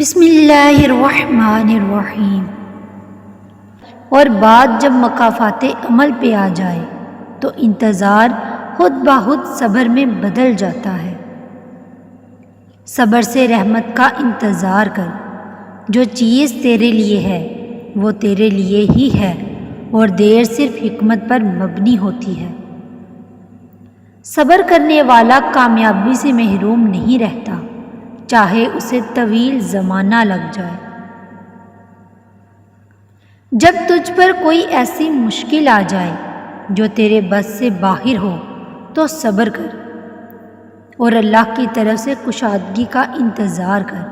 بسم اللہ الرحمن الرحیم۔ اور بات جب مکافات عمل پہ آ جائے تو انتظار خود بخود صبر میں بدل جاتا ہے۔ صبر سے رحمت کا انتظار کر، جو چیز تیرے لیے ہے وہ تیرے لیے ہی ہے، اور دیر صرف حکمت پر مبنی ہوتی ہے۔ صبر کرنے والا کامیابی سے محروم نہیں رہتا، چاہے اسے طویل زمانہ لگ جائے۔ جب تجھ پر کوئی ایسی مشکل آ جائے جو تیرے بس سے باہر ہو تو صبر کر اور اللہ کی طرف سے کشادگی کا انتظار کر۔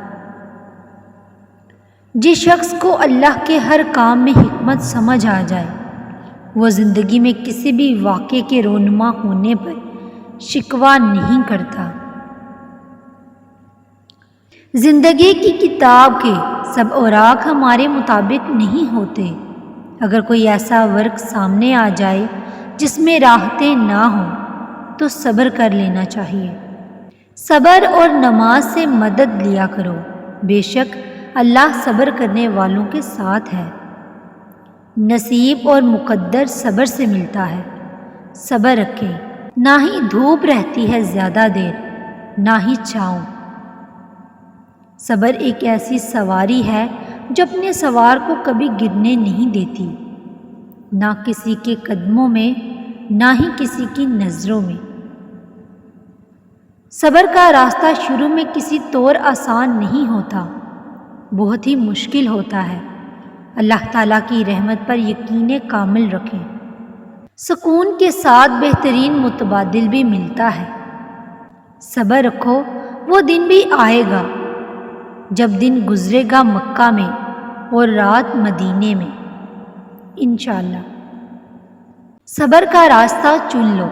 جس شخص کو اللہ کے ہر کام میں حکمت سمجھ آ جائے وہ زندگی میں کسی بھی واقعے کے رونما ہونے پر شکوہ نہیں کرتا۔ زندگی کی کتاب کے سب اوراق ہمارے مطابق نہیں ہوتے۔ اگر کوئی ایسا ورق سامنے آ جائے جس میں راحتیں نہ ہوں تو صبر کر لینا چاہیے۔ صبر اور نماز سے مدد لیا کرو، بے شک اللہ صبر کرنے والوں کے ساتھ ہے۔ نصیب اور مقدر صبر سے ملتا ہے۔ صبر رکھے، نہ ہی دھوپ رہتی ہے زیادہ دیر نہ ہی چھاؤں۔ صبر ایک ایسی سواری ہے جو اپنے سوار کو کبھی گرنے نہیں دیتی، نہ کسی کے قدموں میں نہ ہی کسی کی نظروں میں۔ صبر کا راستہ شروع میں کسی طور آسان نہیں ہوتا، بہت ہی مشکل ہوتا ہے۔ اللہ تعالیٰ کی رحمت پر یقین کامل رکھیں۔ سکون کے ساتھ بہترین متبادل بھی ملتا ہے۔ صبر رکھو، وہ دن بھی آئے گا جب دن گزرے گا مکہ میں اور رات مدینے میں، انشاءاللہ۔ صبر کا راستہ چن لو،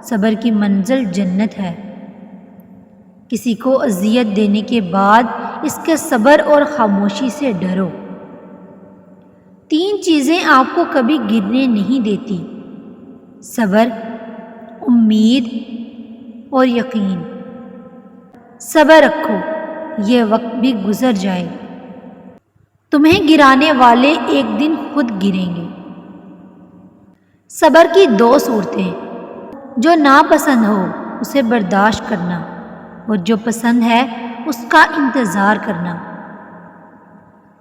صبر کی منزل جنت ہے۔ کسی کو اذیت دینے کے بعد اس کے صبر اور خاموشی سے ڈرو۔ 3 چیزیں آپ کو کبھی گرنے نہیں دیتی: صبر، امید اور یقین۔ صبر رکھو، یہ وقت بھی گزر جائے گا۔ تمہیں گرانے والے ایک دن خود گریں گے۔ صبر کی 2 صورتیں: جو ناپسند ہو اسے برداشت کرنا، اور جو پسند ہے اس کا انتظار کرنا۔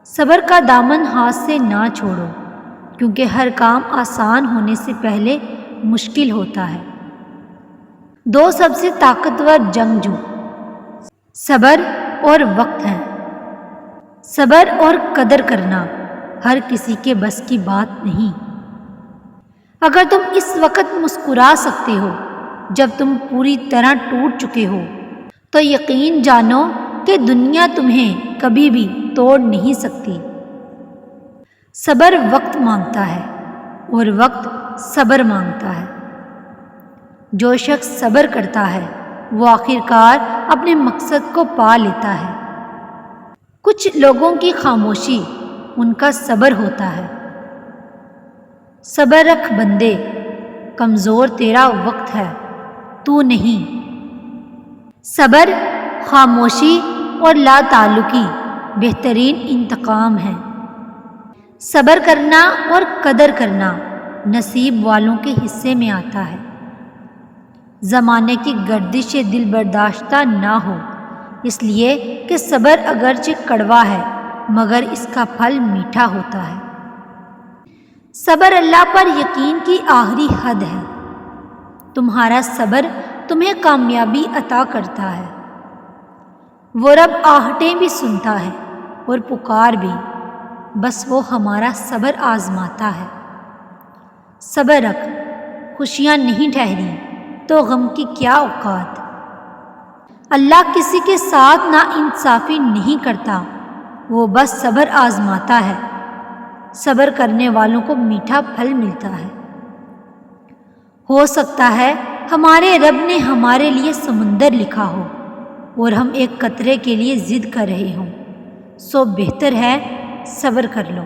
صبر کا دامن ہاتھ سے نہ چھوڑو، کیونکہ ہر کام آسان ہونے سے پہلے مشکل ہوتا ہے۔ 2 سب سے طاقتور جنگجو صبر اور وقت ہیں۔ صبر اور قدر کرنا ہر کسی کے بس کی بات نہیں۔ اگر تم اس وقت مسکرا سکتے ہو جب تم پوری طرح ٹوٹ چکے ہو تو یقین جانو کہ دنیا تمہیں کبھی بھی توڑ نہیں سکتی۔ صبر وقت مانگتا ہے اور وقت صبر مانگتا ہے۔ جو شخص صبر کرتا ہے وہ آخرکار اپنے مقصد کو پا لیتا ہے۔ کچھ لوگوں کی خاموشی ان کا صبر ہوتا ہے۔ صبر رکھ بندے، کمزور تیرا وقت ہے، تو نہیں۔ صبر، خاموشی اور لا تعلقی بہترین انتقام ہے۔ صبر کرنا اور قدر کرنا نصیب والوں کے حصے میں آتا ہے۔ زمانے کی گردش دل برداشتہ نہ ہو، اس لیے کہ صبر اگرچہ کڑوا ہے مگر اس کا پھل میٹھا ہوتا ہے۔ صبر اللہ پر یقین کی آخری حد ہے۔ تمہارا صبر تمہیں کامیابی عطا کرتا ہے۔ وہ رب آہٹیں بھی سنتا ہے اور پکار بھی، بس وہ ہمارا صبر آزماتا ہے۔ صبر رکھ، خوشیاں نہیں ٹھہری تو غم کی کیا اوقات۔ اللہ کسی کے ساتھ ناانصافی نہیں کرتا، وہ بس صبر آزماتا ہے۔ صبر کرنے والوں کو میٹھا پھل ملتا ہے۔ ہو سکتا ہے ہمارے رب نے ہمارے لیے سمندر لکھا ہو اور ہم ایک قطرے کے لیے ضد کر رہے ہوں، سو بہتر ہے صبر کر لو۔